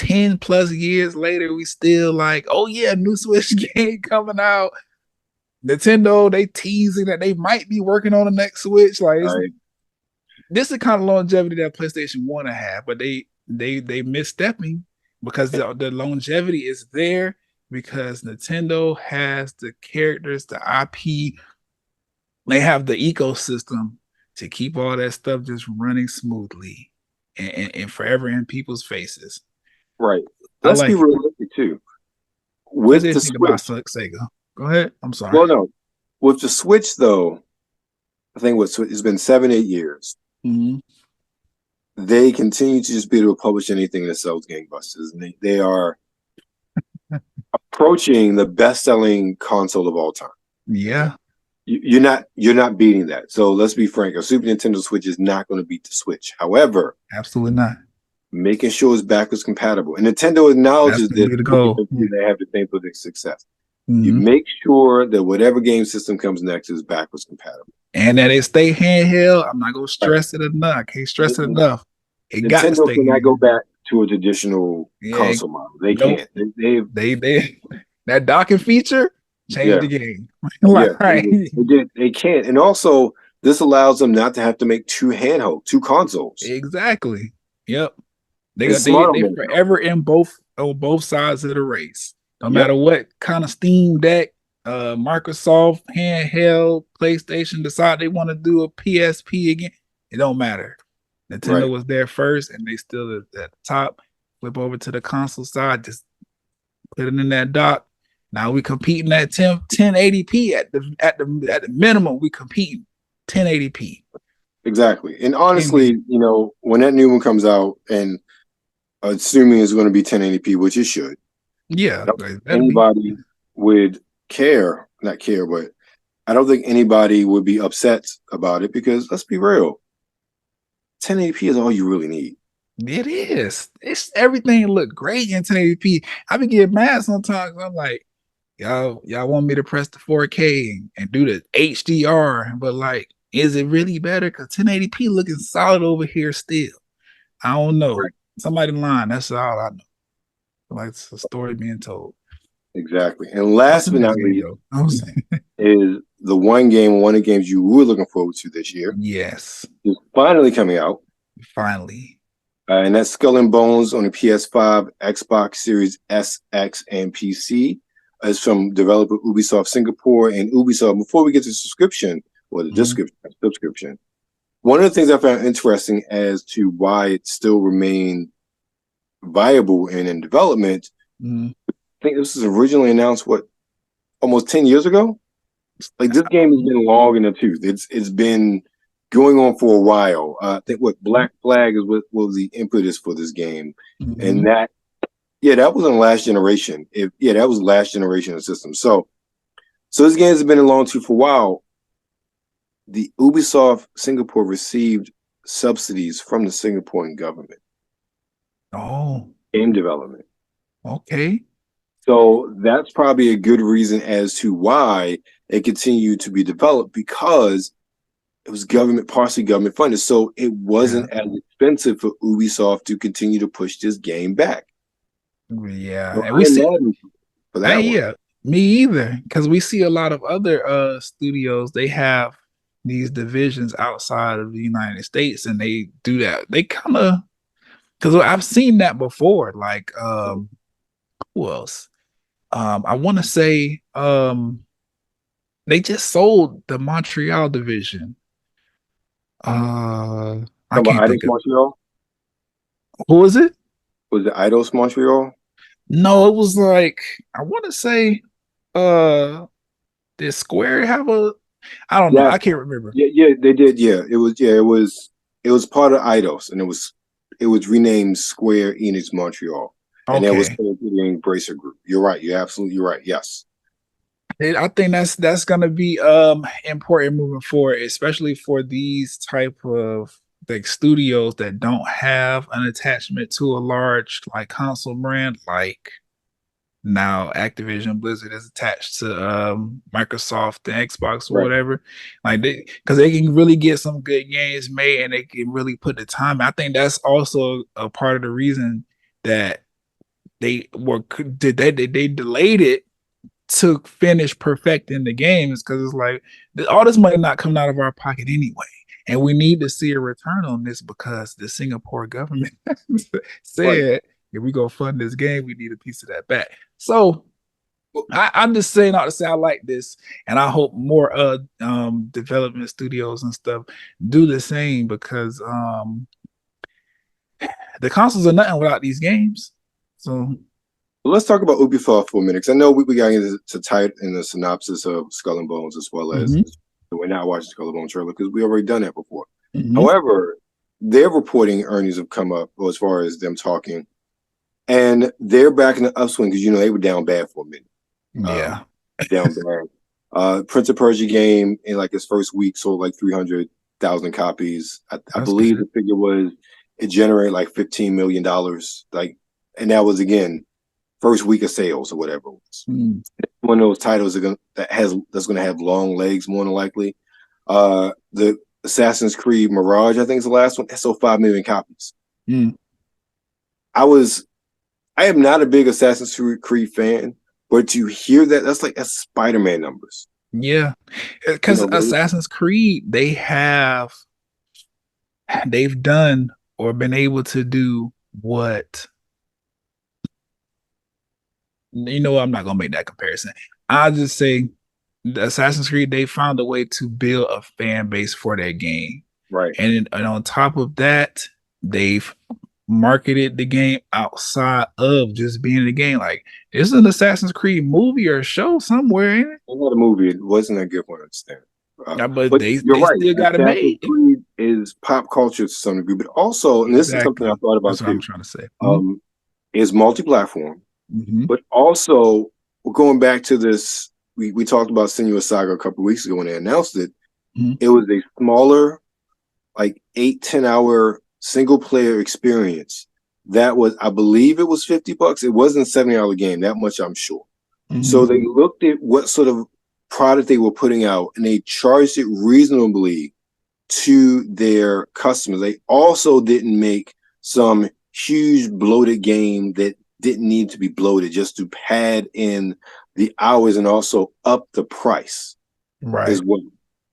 and 10 plus years later, we still like, oh yeah, new Switch game coming out. Nintendo, they teasing that they might be working on the next Switch. Like, this is the kind of longevity that PlayStation want to have, but they misstepping because the longevity is there because Nintendo has the characters, the IP. They have the ecosystem to keep all that stuff just running smoothly and forever in people's faces. Right. Let's be realistic too. With the Switch, about Sega. Go ahead. I'm sorry. Well, no. With the Switch, though, I think it's been 7-8 years. Mm-hmm. They continue to just be able to publish anything that sells gangbusters, and they are approaching the best-selling console of all time. Yeah. You're not beating that. So let's be frank. A Super Nintendo Switch is not going to beat the Switch. However, absolutely not. Making sure it's backwards compatible, and Nintendo acknowledges that they have the same sort of success. Mm-hmm. You make sure that whatever game system comes next is backwards compatible, and that it stay handheld. I'm not going to stress it enough. I can't stress it enough. Nintendo cannot go back to a traditional console model. They can't. They that docking feature. Change the game. They can't. And also, this allows them not to have to make two consoles. Exactly. Yep. They forever in on both sides of the race. No matter what kind of Steam Deck, Microsoft, handheld, PlayStation decide they want to do a PSP again, it don't matter. Nintendo was there first, and they still at the top. Flip over to the console side, just put it in that dock. Now we competing at 1080p at the minimum. We competing 1080p. Exactly, and honestly, when that new one comes out, and assuming it's going to be 1080p, which it should. Yeah, anybody would not care, but I don't think anybody would be upset about it because let's be real, 1080p is all you really need. It is. It's everything look great in 1080p. I be getting mad sometimes. I'm like, y'all want me to press the 4K and do the HDR, but like, is it really better? Because 1080p looking solid over here still. I don't know. Right. Somebody lying. That's all I know. Like, it's a story being told. Exactly. And last but not least is the one of the games you were looking forward to this year. Yes. It's finally coming out. Finally. And that's Skull and Bones on the PS5, Xbox Series S, X, and PC. It's from developer Ubisoft Singapore and Ubisoft. Before we get to the subscription, one of the things I found interesting as to why it still remained viable and in development, I think this was originally announced, almost 10 years ago? Like this game has been long in the tooth. It's been going on for a while. I think what Black Flag is what was the impetus for this game, and that was in the last generation. That was last generation of system. So this game has been in long tooth for a while. The Ubisoft Singapore received subsidies from the Singaporean government. Oh, game development. Okay. So that's probably a good reason as to why it continued to be developed, because it was partially government funded. So it wasn't as expensive for Ubisoft to continue to push this game back. Yeah. So And we see for that yeah, me either. Because we see a lot of other studios, they have these divisions outside of the United States, and they do that. They kind of, because I've seen that before. Like who else? I want to say they just sold the Montreal division. I can't think of Montreal. Who was it? Was it Eidos Montreal? No, it was like, I want to say did Square have a, I don't know, I can't remember. Yeah, they did. It was part of Eidos, and it was renamed Square Enix Montreal. And that was the Embracer Group. You're right. You're absolutely right. Yes. I think that's gonna be important moving forward, especially for these type of like studios that don't have an attachment to a large like console brand. Like now Activision Blizzard is attached to Microsoft and Xbox or whatever. Like because they can really get some good games made, and they can really put the time. I think that's also a part of the reason that they delayed it to finish perfecting the games, because it's like all this money not coming out of our pocket anyway, and we need to see a return on this because the Singapore government said if we go fund this game, we need a piece of that back. So I'm just saying out to say I like this, and I hope more development studios and stuff do the same, because the consoles are nothing without these games. So let's talk about Ubisoft for a minute, because I know we got into tight in the synopsis of Skull and Bones, as well as we're not watching Skull and Bones trailer because we already done that before. However, their reporting earnings have come up, as far as them talking, and they're back in the upswing, because they were down bad for a minute. Down bad. Prince of Persia game in like its first week sold like 300,000 copies. I believe the figure was it generated like $15 million. And that was, again, first week of sales or whatever it was. One of those titles that's going to have long legs, more than likely. The Assassin's Creed Mirage, I think is the last one, that sold 5 million copies. I am not a big Assassin's Creed fan, but to hear that's Spider-Man numbers. Yeah, because Assassin's Creed, they've done or been able to do what. I'm not gonna make that comparison. I'll just say the Assassin's Creed, they found a way to build a fan base for that game. Right. And on top of that, they've marketed the game outside of just being the game. Like, it's an Assassin's Creed movie or show somewhere in it. It's not a movie. It wasn't a good one, I understand. But they still got it made. Creed is pop culture to some degree, but also, and this is something I thought about too. What I'm trying to say. Is multi-platform. But also, we're going back to this, we talked about Senua Saga a couple of weeks ago when they announced it. It was a smaller, like 8-10 hour single player experience. That was, I believe it was $50. It wasn't a $70 game, that much I'm sure. So they looked at what sort of product they were putting out, and they charged it reasonably to their customers. They also didn't make some huge bloated game that didn't need to be bloated, just to pad in the hours and also up the price as well.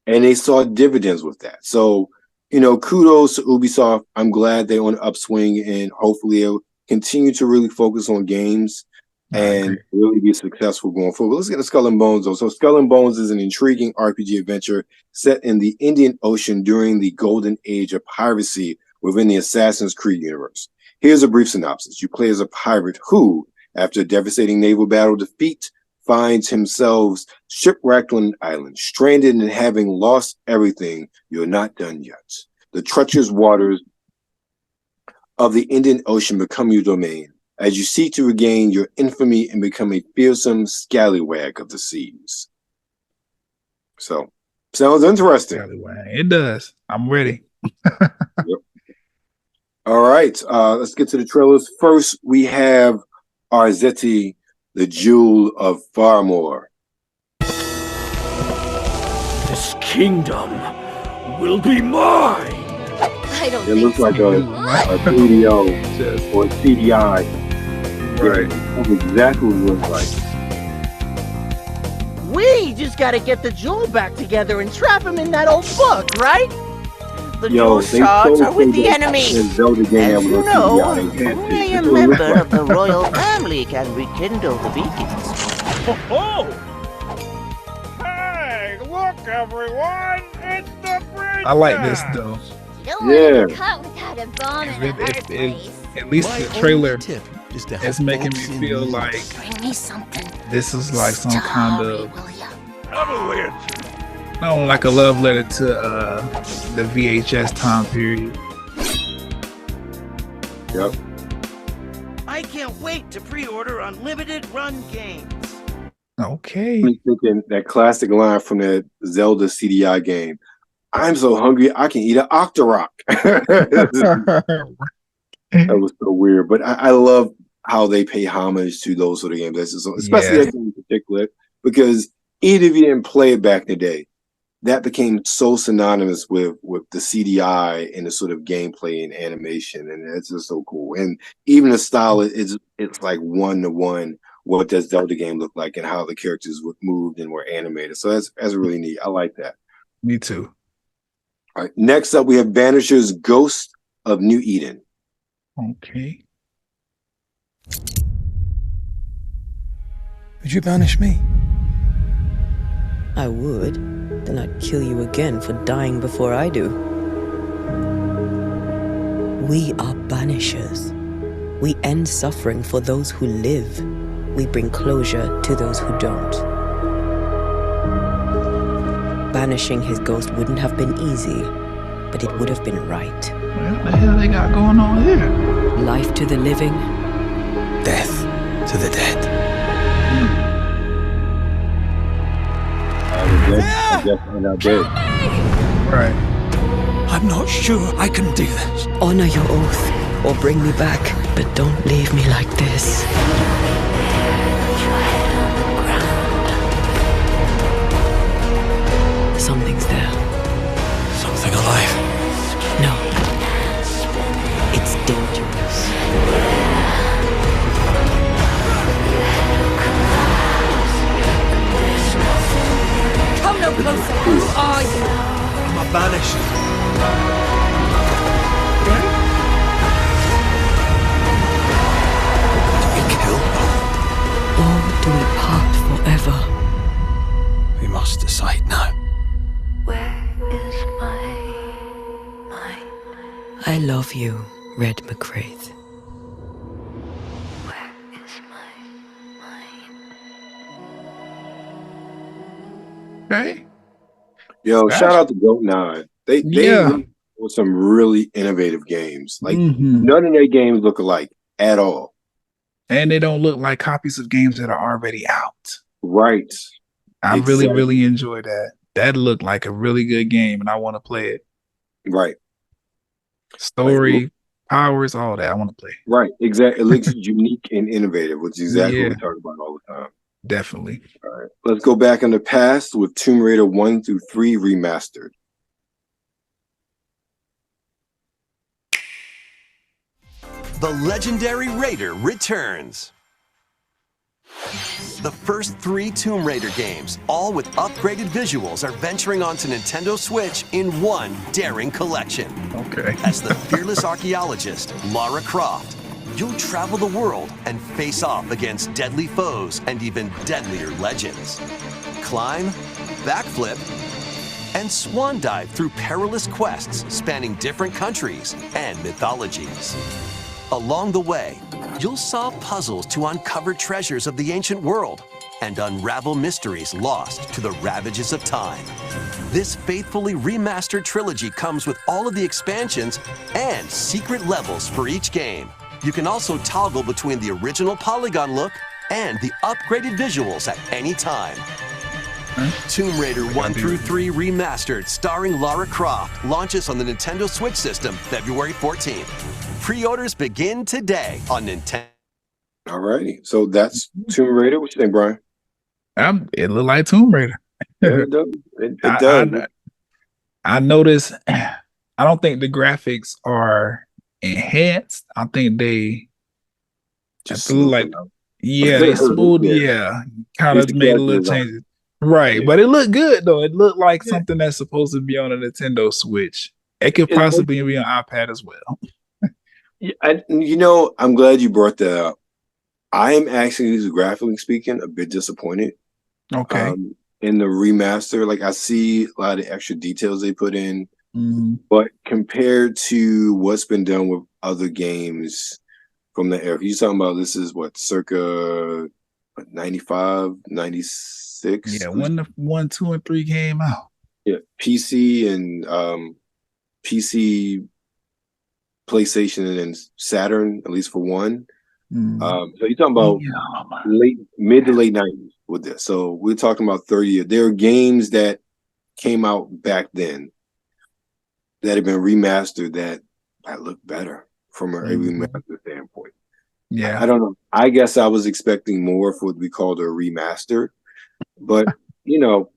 And they saw dividends with that. So, kudos to Ubisoft. I'm glad they're on the upswing, and hopefully they'll continue to really focus on games and really be successful going forward. But let's get to Skull and Bones, though. So Skull and Bones is an intriguing RPG adventure set in the Indian Ocean during the golden age of piracy within the Assassin's Creed universe. Here's a brief synopsis. You play as a pirate who, after a devastating naval battle defeat, finds himself Shipwrecked on an island, stranded and having lost everything, you're not done yet. The treacherous waters of the Indian Ocean become your domain as you seek to regain your infamy and become a fearsome scallywag of the seas. So, sounds interesting. It does. I'm ready. Yep. All right, let's get to the trailers. First, we have Arzette, the Jewel of Faramore. This kingdom will be mine. I don't It think looks like so. a 3DO or CDI. Right. That's exactly what it looks like. We just gotta get the jewel back together and trap him in that old book, right? The jewel shards are with the enemy. As As you know, only a member of the royal family can rekindle the beacons. Oh! Hey, look, everyone! It's the bridge! I like this though. You don't want to cut without a bomb in the fireplace. At least the trailer tip is to is making me feel like Bring me something. this is like some kind of, will ya? no, like a love letter to the VHS time period. Yep. I can't wait to pre-order unlimited run games. Okay. I'm thinking that classic line from that Zelda CDI game. I'm so hungry I can eat an Octorok. That was so weird. But I love how they pay homage to those sort of games. Especially that game in particular, because even if you didn't play it back in the day, that became so synonymous with the CDI and the sort of gameplay and animation, and it's just so cool. And even the style it's like 1-to-1. What does Zelda game look like, and how the characters moved and were animated? So that's really neat. I like that. Me too. All right. Next up, we have Banishers: Ghost of New Eden. Okay. Would you banish me? I would. Then I'd kill you again for dying before I do. We are banishers. We end suffering for those who live. We bring closure to those who don't. Banishing his ghost wouldn't have been easy, but it would have been right. What the hell they got going on here? Life to the living, Death to the dead. I guess I'm not dead. Right. I'm not sure I can do this. honor your oath or bring me back, but don't leave me like this. Something's there. Something alive. No. It's dangerous. Come no closer. Who are you? I'm a banisher. Do we kill? Or do we part forever? We must decide now. Where is my mind? I love you, Red McCraith. Where is my mind? Okay. Yo, Gosh. shout out to Goat9. They really were some really innovative games. Like none of their games look alike at all. And they don't look like copies of games that are already out. Right. I Exactly. really enjoy that. That looked like a really good game, and I want to play it. Right. Story, powers, all that. I want to play. Right. Exactly. It looks unique and innovative, which is exactly Yeah. what we talk about all the time. Definitely. All right. Let's go back in the past with Tomb Raider 1 through 3 Remastered. The legendary Raider returns. The first 3 Tomb Raider games, all with upgraded visuals, are venturing onto Nintendo Switch in one daring collection. Okay. As the fearless archaeologist, Lara Croft, you'll travel the world and face off against deadly foes and even deadlier legends. Climb, backflip, and swan dive through perilous quests spanning different countries and mythologies. Along the way, you'll solve puzzles to uncover treasures of the ancient world, and unravel mysteries lost to the ravages of time. This faithfully remastered trilogy comes with all of the expansions and secret levels for each game. You can also toggle between the original polygon look and the upgraded visuals at any time. Tomb Raider 1 through 3 Remastered, starring Lara Croft, launches on the Nintendo Switch system February 14th. Pre-orders begin today on Nintendo. All righty. So that's Tomb Raider. What you think, Brian? It looked like Tomb Raider. Yeah, it does. It does. I noticed, I don't think the graphics are enhanced. I think they just look like, they smooth, kind of made a little changes. Right, but it looked good though. It looked like something that's supposed to be on a Nintendo Switch. It could possibly be on iPad as well. I'm glad you brought that up. I am actually, graphically speaking, a bit disappointed. Okay. In the remaster, like I see a lot of extra details they put in, but compared to what's been done with other games from the era, you're talking about this is what, circa 95, 96? Yeah, when the 1, 2, and 3 came out. Yeah, PC and PC, PlayStation, and Saturn, at least for one. So you're talking about mid to late 90s with this. So we're talking about 30 years. There are games that came out back then that have been remastered that look better from a remaster standpoint. Yeah, I don't know. I guess I was expecting more for what we called a remaster. But,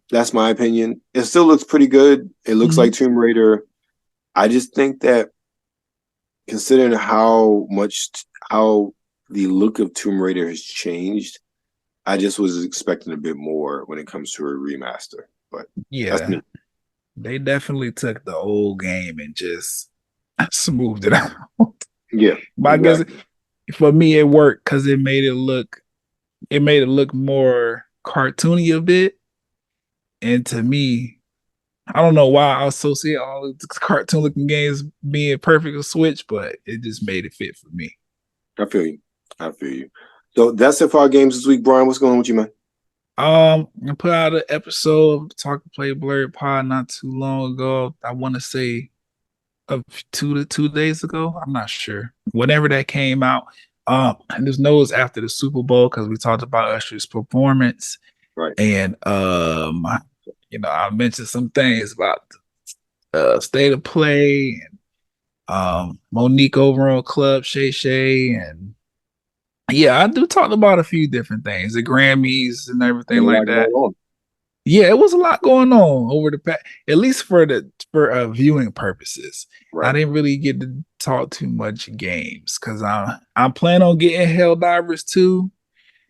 that's my opinion. It still looks pretty good. It looks like Tomb Raider. I just think that considering how the look of Tomb Raider has changed, I just was expecting a bit more when it comes to a remaster. But that's me. They definitely took the old game and just smoothed it out. Yeah. But exactly. I guess for me it worked because it made it look more cartoony a bit, and to me, I don't know why I associate all of the cartoon looking games being perfect with Switch, but it just made it fit for me. I feel you. So that's it for our games this week. Brian, what's going on with you, man? I put out an episode of Talk+Play Blerd Pod not too long ago. I want to say of 2 days ago. I'm not sure. Whenever that came out. And there's no's after the Super Bowl because we talked about Usher's performance, right? And I mentioned some things about State of Play and Monique over on Club Shay, and I do talk about a few different things, the Grammys and everything like that. Yeah, it was a lot going on over the past, at least for viewing purposes. Right. I didn't really get to talk too much games because I'm planning on getting Helldivers 2.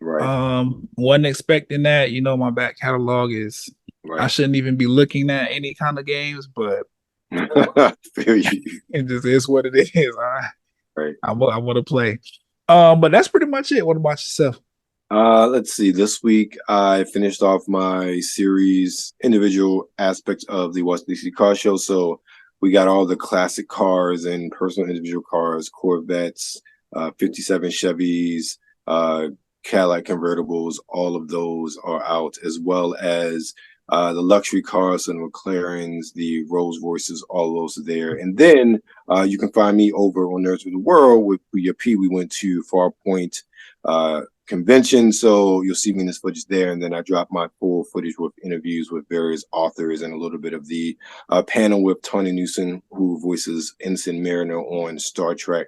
Right. Wasn't expecting that. My back catalog is I shouldn't even be looking at any kind of games, but it just is what it is. I want to play. But that's pretty much it. What about yourself? Let's see. This week, I finished off my series, individual aspects of the Washington DC car show. So we got all the classic cars and personal individual cars, Corvettes, 57 Chevys, Cadillac convertibles. All of those are out, as well as the luxury cars, so the McLarens, the Rolls Royces, all of those are there. And then you can find me over on Nerds of the World with Kuya P. We went to Farpoint convention, so you'll see me in this footage there, and then I dropped my full footage with interviews with various authors and a little bit of the panel with Tawny Newsom, who voices Ensign Mariner on Star Trek.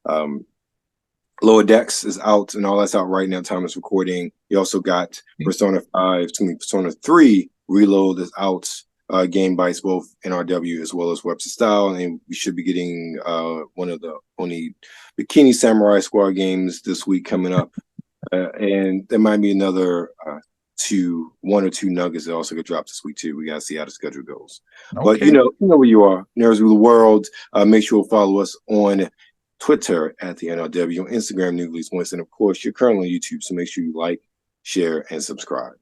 Lower Decks is out, and all that's out right now. Time is recording. You also got Persona 3 Reload is out. Game bites both NRW as well as WebsterStyle, and we should be getting one of the only Bikini Samurai Squad games this week coming up. And there might be another 1 or 2 nuggets that also get dropped this week too. We gotta see how the schedule goes. Okay. But you know where you are, Nerds of the World. Make sure to follow us on Twitter at the NRW, on Instagram, Newly's Once, and of course, you're currently on YouTube, so make sure you like, share, and subscribe.